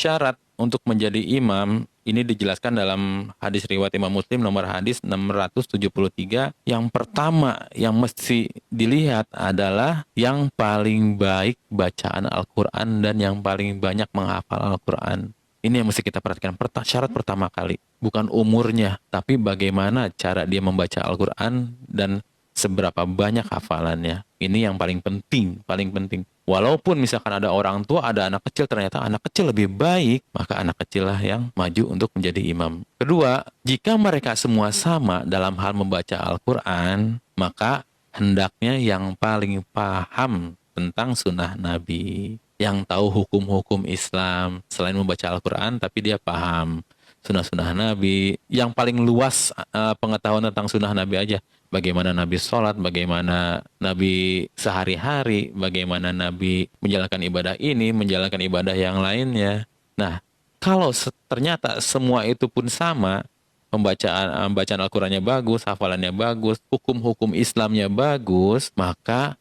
syarat untuk menjadi imam ini dijelaskan dalam hadis riwayat Imam Muslim nomor hadis 673. Yang pertama yang mesti dilihat adalah yang paling baik bacaan Al-Quran dan yang paling banyak menghafal Al-Quran. Ini yang mesti kita perhatikan. Syarat pertama kali. Bukan umurnya, tapi bagaimana cara dia membaca Al-Quran dan seberapa banyak hafalannya. Ini yang paling penting, paling penting. Walaupun misalkan ada orang tua, ada anak kecil, ternyata anak kecil lebih baik, maka anak kecil lah yang maju untuk menjadi imam. Kedua, jika mereka semua sama dalam hal membaca Al-Quran, maka hendaknya yang paling paham tentang sunnah Nabi, yang tahu hukum-hukum Islam, selain membaca Al-Quran, tapi dia paham sunnah-sunnah Nabi, yang paling luas pengetahuan tentang sunnah Nabi aja. Bagaimana Nabi sholat, bagaimana Nabi sehari-hari, bagaimana Nabi menjalankan ibadah ini, menjalankan ibadah yang lainnya. Nah, kalau ternyata semua itu pun sama, bacaan Al-Qurannya bagus, hafalannya bagus, hukum-hukum Islamnya bagus, maka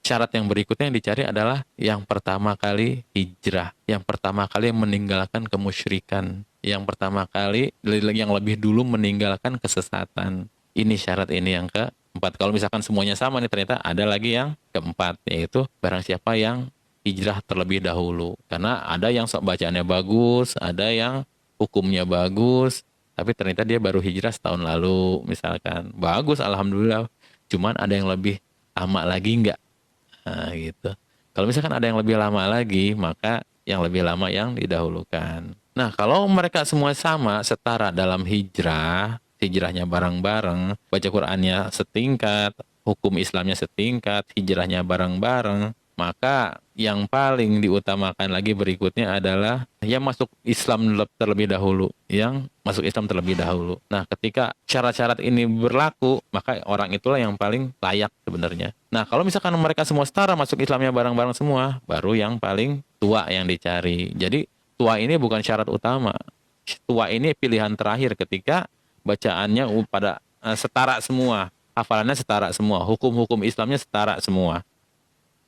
syarat yang berikutnya yang dicari adalah yang pertama kali hijrah, yang pertama kali meninggalkan kemusyrikan, yang pertama kali yang lebih dulu meninggalkan kesesatan. Ini syarat ini yang keempat. Kalau misalkan semuanya sama nih, ternyata ada lagi yang keempat, yaitu barang siapa yang hijrah terlebih dahulu. Karena ada yang sok bacaannya bagus, ada yang hukumnya bagus, tapi ternyata dia baru hijrah setahun lalu, misalkan. Bagus, alhamdulillah. Cuman ada yang lebih lama lagi enggak? Nah, gitu. Kalau misalkan ada yang lebih lama lagi, maka yang lebih lama yang didahulukan. Nah, kalau mereka semua sama, setara dalam hijrahnya bareng-bareng, baca Qur'annya setingkat, hukum Islamnya setingkat, hijrahnya bareng-bareng, maka yang paling diutamakan lagi berikutnya adalah yang masuk Islam terlebih dahulu, yang masuk Islam terlebih dahulu. Nah, ketika syarat-syarat ini berlaku, maka orang itulah yang paling layak sebenarnya. Nah, kalau misalkan mereka semua setara masuk Islamnya bareng-bareng semua, baru yang paling tua yang dicari. Jadi, tua ini bukan syarat utama. Tua ini pilihan terakhir ketika bacaannya pada setara semua, hafalannya setara semua, hukum-hukum Islamnya setara semua,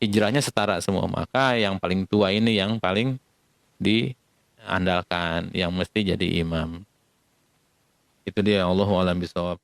hijrahnya setara semua, maka yang paling tua ini yang paling diandalkan, yang mesti jadi imam. Itu dia, Allahu a'lam bishawab.